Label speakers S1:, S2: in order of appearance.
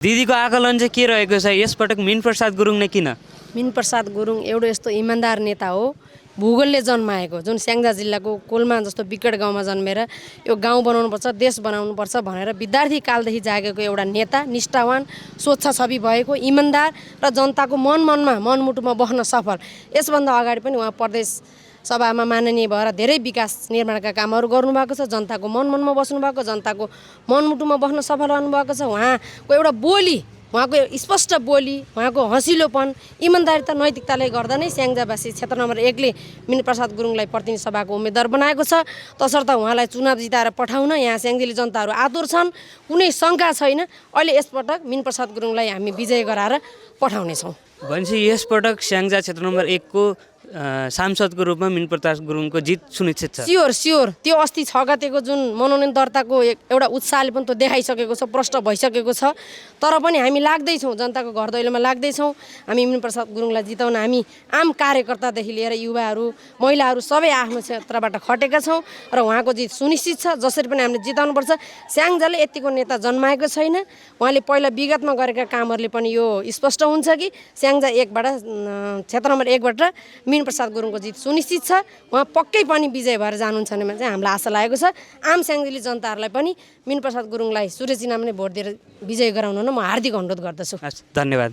S1: दिदीको आकलन चाहिँ के रहेको छ यसपटक मिनप्रसाद गुरुङ नै किन?
S2: मिनप्रसाद गुरुङ एउटा यस्तो इमान्दार नेता हो, भूगोलले जन्माएको, जुन स्याङ्जा जिल्लाको कोलमा जस्तो विकट गाउँमा जन्मेर यो गाउँ बनाउनुपर्छ, देश बनाउनुपर्छ भनेर विद्यार्थी कालदेखि जागेको एउटा नेता, निष्ठावान, स्वच्छ छवि भएको, इमान्दार र जनताको मनमुटुमा बस्न सफल। यसभन्दा अगाडि पनि उहाँ प्रदेश सभामा माननीय भएर धेरै विकास निर्माणका कामहरू गर्नुभएको छ, जनताको मनमा बस्नुभएको, जनताको मनमुटुमा बस्न सफल रहनुभएको छ। उहाँको एउटा बोली, उहाँको स्पष्ट बोली, उहाँको हँसिलोपन, इमान्दारिता, नैतिकताले गर्दा नै स्याङ्जावासी क्षेत्र नम्बर 1ले मिनप्रसाद गुरुङलाई प्रतिनिधि सभाको उम्मेदवार बनाएको छ। तसर्थ उहाँलाई चुनाव जिताएर पठाउन यहाँ स्याङ्जेली जनताहरू आतुर छन्, कुनै शङ्का छैन। अहिले यसपटक मिनप्रसाद गुरुङलाई हामी विजय गराएर पठाउनेछौँ।
S1: भनेपछि यसपटक स्याङ्जा क्षेत्र नम्बर 1को सांसदको रूपमा मिनप्रसाद गुरुङको जित सुनिश्चित छ।
S2: स्योर। त्यो अस्ति 6 गतेको जुन मनोनयन दर्ताको एउटा उत्साहले पनि त्यो देखाइसकेको छ, प्रष्ट भइसकेको छ। तर पनि हामी लाग्दैछौँ, जनताको घर दैलोमा लाग्दैछौँ। हामी मिनप्रसाद गुरुङलाई जिताउन हामी आम कार्यकर्तादेखि लिएर युवाहरू, महिलाहरू सबै आफ्नो क्षेत्रबाट खटेका छौँ र उहाँको जित सुनिश्चित छ। जसरी पनि हामीले जिताउनुपर्छ। स्याङ्जाले यतिको नेता जन्माएको छैन। उहाँले पहिला विगतमा गरेका कामहरूले पनि यो स्पष्ट हुन्छ कि स्याङ्जा 1बाट क्षेत्र नम्बर 1बाट मिनप्रसाद गुरुङको जित सुनिश्चित छ। उहाँ पक्कै पनि विजय भएर जानुहुन्छ भने चाहिँ हामीलाई आशा लागेको छ। आम स्याङ्जेली जनताहरूलाई पनि मिनप्रसाद गुरुङलाई सूर्य चिन्हमा नै भोट दिएर विजय गराउन म हार्दिक अनुरोध गर्दछु।
S1: धन्यवाद।